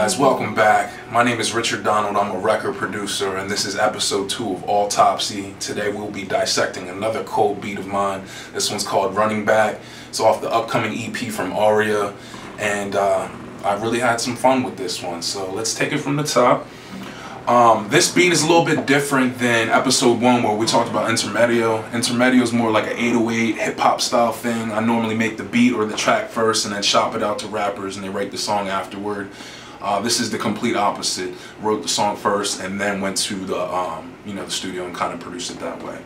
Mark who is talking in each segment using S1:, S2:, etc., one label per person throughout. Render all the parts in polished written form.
S1: guys, welcome back. My name is Richard Donald. I'm a record producer, and this is episode 2 of Autopsy. Today we'll be dissecting another cold beat of mine. This one's called Running Back. It's off the upcoming EP from Aria, and I really had some fun with this one. So let's take it from the top. This beat is a little bit different than episode 1 where we talked about intermedio. Intermedio is more like an 808 hip-hop style thing. I normally make the beat or the track first and then shop it out to rappers and they write the song afterward. This is the complete opposite. Wrote the song first and then went to the the studio and kind of produced it that way.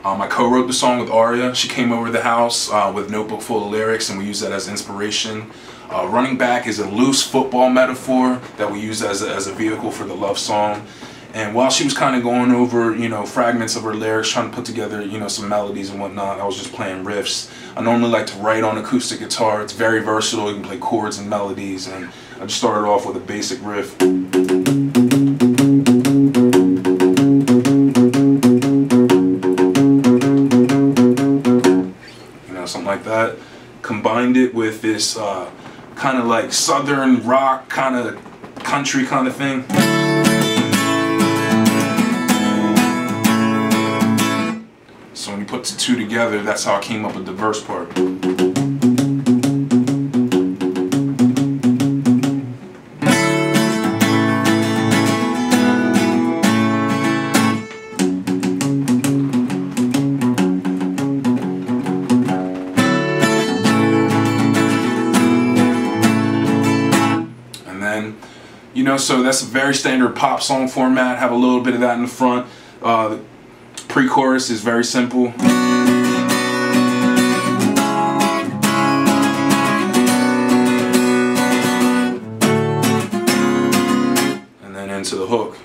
S1: I co-wrote the song with Aria. She came over to the house with a notebook full of lyrics and we used that as inspiration. Running back is a loose football metaphor that we use as a vehicle for the love song. And while she was kind of going over, fragments of her lyrics, trying to put together, some melodies and whatnot, I was just playing riffs. I normally like to write on acoustic guitar. It's very versatile. You can play chords and melodies. And I just started off with a basic riff. Something like that. Combined it with this kind of like southern rock, kind of country kind of thing. So when you put the two together, that's how I came up with the verse part. So that's a very standard pop song format. Have a little bit of that in the front. The pre-chorus is very simple. And then into the hook.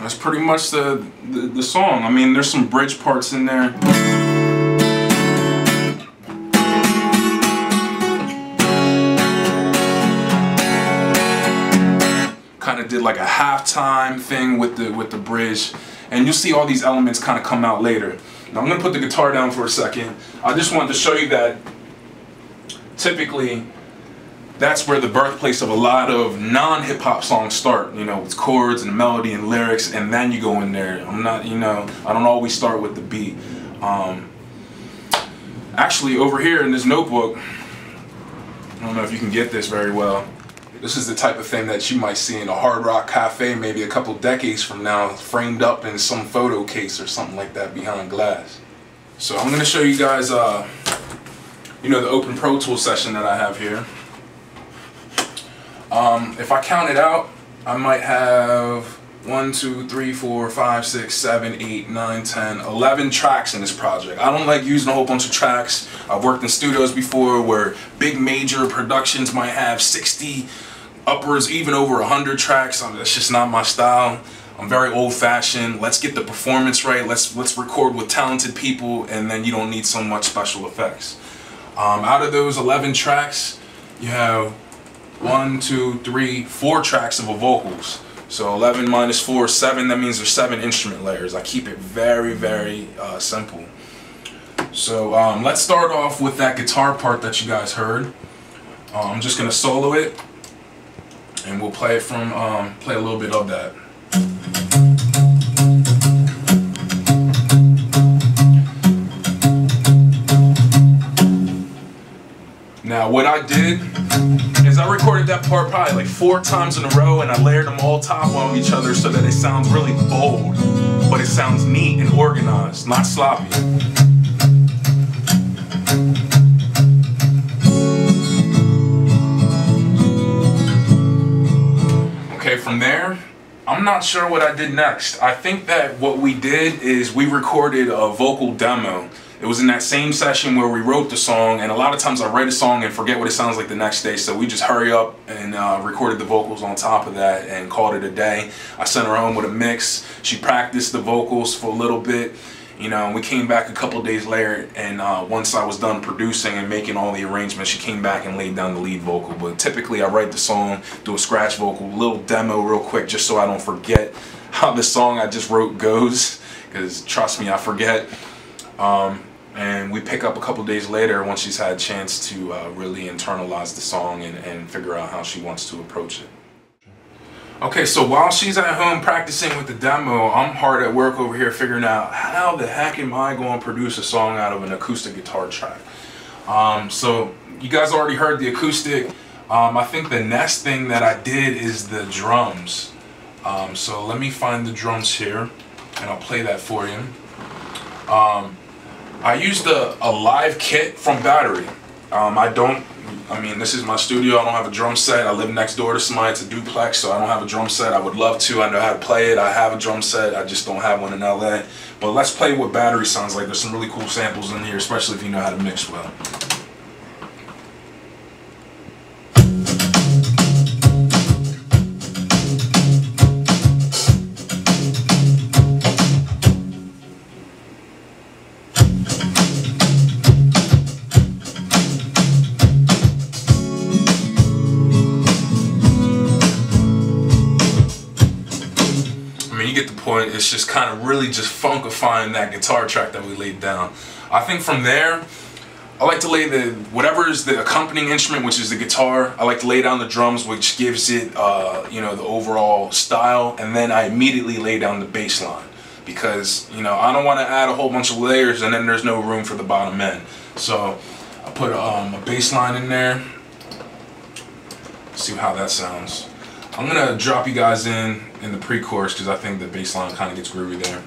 S1: That's pretty much the song. I mean, there's some bridge parts in there. Kind of did like a halftime thing with the bridge, and you'll see all these elements kind of come out later. Now I'm gonna put the guitar down for a second. I just wanted to show you that typically that's where the birthplace of a lot of non-hip-hop songs start, with chords and melody and lyrics, and then you go in there. I don't always start with the beat. Actually, over here in this notebook, I don't know if you can get this very well. This is the type of thing that you might see in a Hard Rock cafe maybe a couple decades from now, framed up in some photo case or something like that behind glass. So I'm going to show you guys, the Open Pro Tools session that I have here. If I count it out, I might have 1, 2, 3, 4, 5, 6, 7, 8, 9, 10, 11 tracks in this project. I don't like using a whole bunch of tracks. I've worked in studios before where big major productions might have 60, upwards, even over 100 tracks. That's just not my style. I'm very old-fashioned. Let's get the performance right. Let's record with talented people, and then you don't need so much special effects. Out of those 11 tracks, you have 1, 2, 3, 4 tracks of vocals. So 11 minus 4 is 7. That means there's 7 instrument layers. I keep it very, very simple. So let's start off with that guitar part that you guys heard. I'm just gonna solo it, and we'll play it from play a little bit of that. Now what I did is I recorded that part probably like 4 times in a row, and I layered them all top on each other so that it sounds really bold, but it sounds neat and organized, not sloppy. Okay, from there, I'm not sure what I did next. I think that what we did is we recorded a vocal demo. It was in that same session where we wrote the song, and a lot of times I write a song and forget what it sounds like the next day, so we just hurry up and recorded the vocals on top of that and called it a day. I sent her home with a mix. She practiced the vocals for a little bit, You know, we came back a couple days later, and once I was done producing and making all the arrangements, she came back and laid down the lead vocal. But typically I write the song, do a scratch vocal, little demo real quick just so I don't forget how the song I just wrote goes, because trust me, I forget. And we pick up a couple days later once she's had a chance to really internalize the song and figure out how she wants to approach it. Okay, so while she's at home practicing with the demo, I'm hard at work over here figuring out how the heck am I going to produce a song out of an acoustic guitar track. So you guys already heard the acoustic. I think the next thing that I did is the drums. So let me find the drums here and I'll play that for you. I used a live kit from Battery. I mean, this is my studio. I don't have a drum set. I live next door to somebody. It's a duplex, so I don't have a drum set. I would love to. I know how to play it. I have a drum set. I just don't have one in LA. But let's play what Battery sounds like. There's some really cool samples in here, especially if you know how to mix well. Get the point. It's just kind of really just funkifying that guitar track that we laid down. I think from there I like to lay whatever is the accompanying instrument, which is the guitar. I like to lay down the drums, which gives it you know, the overall style, and then I immediately lay down the bass line, because you know I don't want to add a whole bunch of layers and then there's no room for the bottom end. So I put a bass line in there. See how that sounds. I'm gonna drop you guys in the pre-chorus because I think the bass line kind of gets groovy there.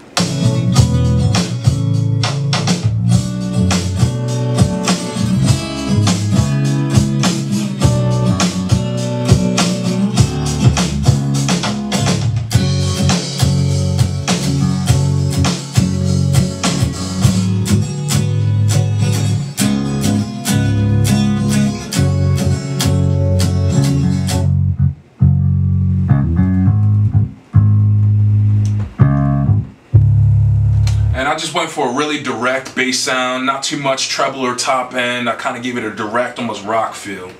S1: And I just went for a really direct bass sound, not too much treble or top end. I kind of gave it a direct, almost rock feel.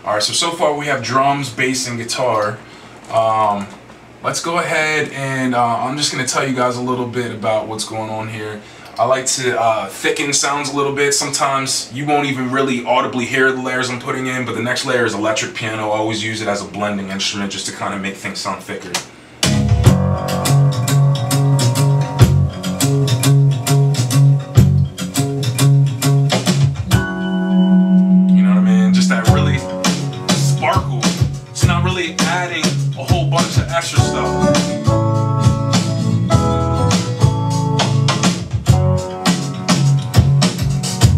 S1: Alright, so far we have drums, bass, and guitar. Let's go ahead and I'm just going to tell you guys a little bit about what's going on here. I like to thicken sounds a little bit. Sometimes you won't even really audibly hear the layers I'm putting in, but the next layer is electric piano. I always use it as a blending instrument just to kind of make things sound thicker. Adding a whole bunch of extra stuff.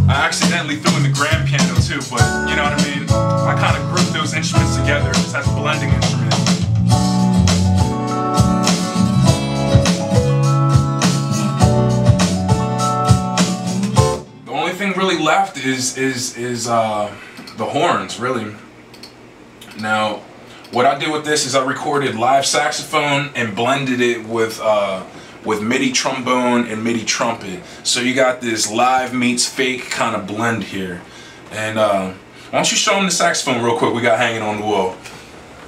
S1: I accidentally threw in the grand piano too, but you know what I mean? I kind of grouped those instruments together just as a blending instrument. The only thing really left is the horns, really. Now, what I did with this is I recorded live saxophone and blended it with MIDI trombone and MIDI trumpet. So you got this live meets fake kind of blend here. And why don't you show them the saxophone real quick we got hanging on the wall.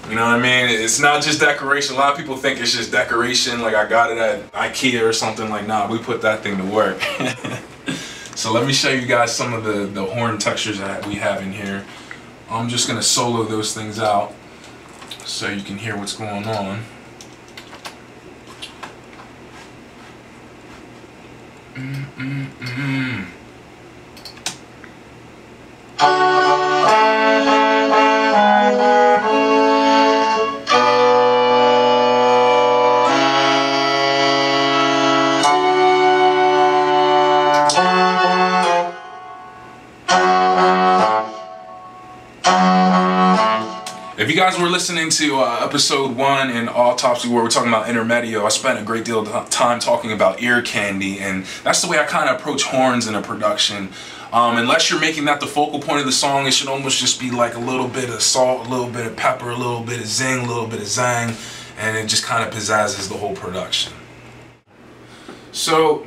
S1: You know what I mean? It's not just decoration. A lot of people think it's just decoration, like I got it at IKEA or something. Like, nah, we put that thing to work. So let me show you guys some of the horn textures that we have in here. I'm just going to solo those things out so you can hear what's going on. If you guys were listening to episode 1 in Autopsy, where we're talking about intermedio, I spent a great deal of time talking about ear candy, and that's the way I kind of approach horns in a production. Unless you're making that the focal point of the song, it should almost just be like a little bit of salt, a little bit of pepper, a little bit of zing, a little bit of zang, and it just kind of pizzazzes the whole production. So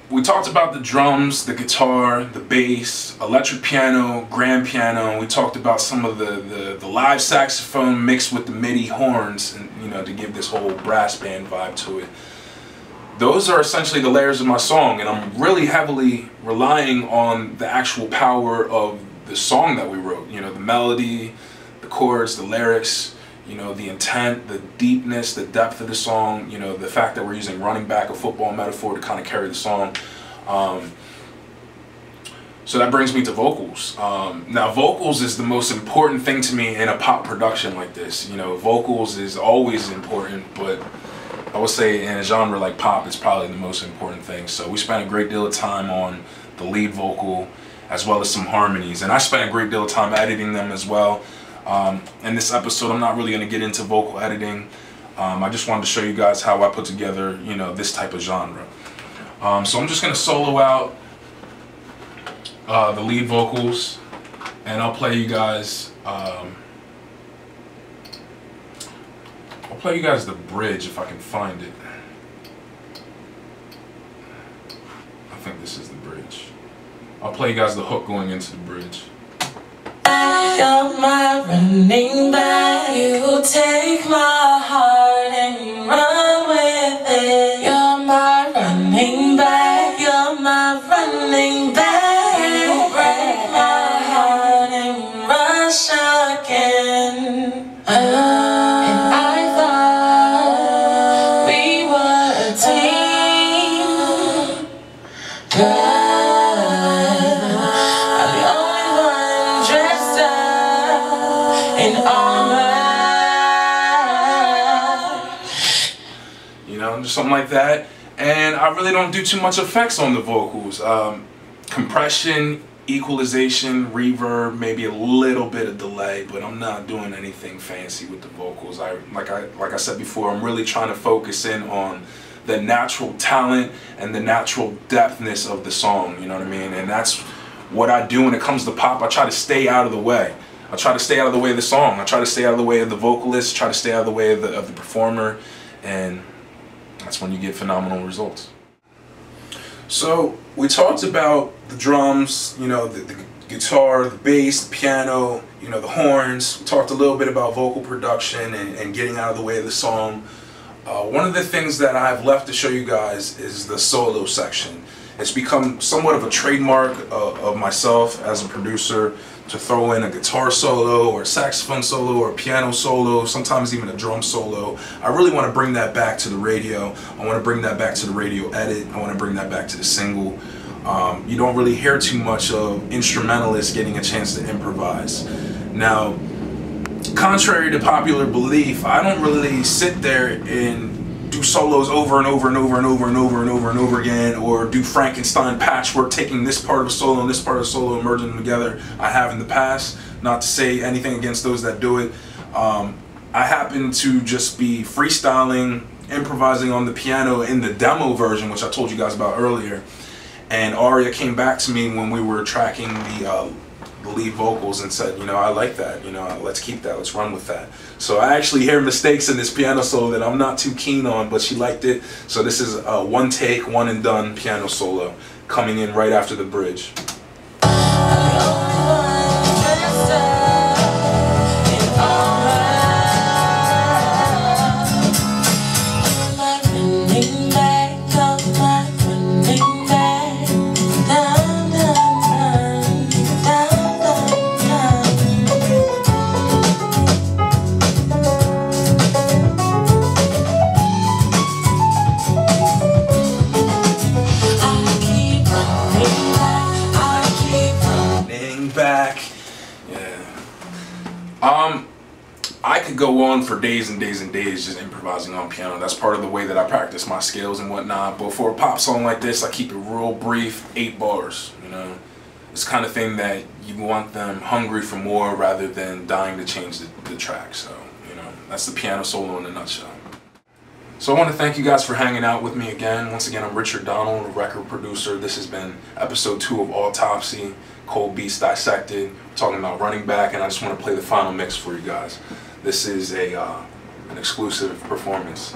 S1: we talked about the drums, the guitar, the bass, electric piano, grand piano. We talked about some of the live saxophone mixed with the MIDI horns, and you know, to give this whole brass band vibe to it. Those are essentially the layers of my song, and I'm really heavily relying on the actual power of the song that we wrote. You know, the melody, the chords, the lyrics, you know, the intent, the deepness, the depth of the song, you know, the fact that we're using running back, a football metaphor, to kind of carry the song. So that brings me to vocals. Now, vocals is the most important thing to me in a pop production like this. You know, vocals is always important, but I would say in a genre like pop, it's probably the most important thing. So we spent a great deal of time on the lead vocal, as well as some harmonies. And I spent a great deal of time editing them as well. In this episode, I'm not really going to get into vocal editing. I just wanted to show you guys how I put together, you know, this type of genre. So I'm just going to solo out the lead vocals, and I'll play you guys. I'll play you guys the bridge if I can find it. I think this is the bridge. I'll play you guys the hook going into the bridge.
S2: You're my running back. You take my heart and you run with it. You're my running back. You're my running back. You break my heart and you rush again. And I thought we were a team, but
S1: something like that. And I really don't do too much effects on the vocals. Compression, equalization, reverb, maybe a little bit of delay, but I'm not doing anything fancy with the vocals. Like I said before, I'm really trying to focus in on the natural talent and the natural depthness of the song, you know what I mean? And that's what I do when it comes to pop. I try to stay out of the way. I try to stay out of the way of the song. I try to stay out of the way of the vocalist, try to stay out of the way of the performer, and that's when you get phenomenal results. So we talked about the drums, you know, the guitar, the bass, the piano, you know, the horns. We talked a little bit about vocal production and getting out of the way of the song. One of the things that I've left to show you guys is the solo section. It's become somewhat of a trademark of myself as a producer to throw in a guitar solo or a saxophone solo or a piano solo, sometimes even a drum solo. I really want to bring that back to the radio. I want to bring that back to the radio edit. I want to bring that back to the single. You don't really hear too much of instrumentalists getting a chance to improvise. Now, contrary to popular belief, I don't really sit there and do solos over and over and over and over and over and over and over again, or do Frankenstein patchwork, taking this part of a solo and this part of a solo and merging them together. I have in the past, not to say anything against those that do it. I happen to just be freestyling, improvising on the piano in the demo version, which I told you guys about earlier. And Aria came back to me when we were tracking the lead vocals and said, you know, I like that, you know, let's keep that, let's run with that. So I actually hear mistakes in this piano solo that I'm not too keen on, but she liked it. So this is a one take, one and done piano solo coming in right after the bridge. I could go on for days and days and days just improvising on piano. That's part of the way that I practice my skills and whatnot. But for a pop song like this, I keep it real brief, 8 bars, you know. It's the kind of thing that you want them hungry for more rather than dying to change the track. So, you know, that's the piano solo in a nutshell. So I want to thank you guys for hanging out with me again. Once again, I'm Richard Donald, a record producer. This has been episode 2 of Autopsy, called Beats Dissected. We're talking about running back, and I just want to play the final mix for you guys. This is an exclusive performance.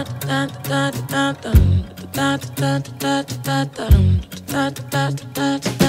S2: da da da da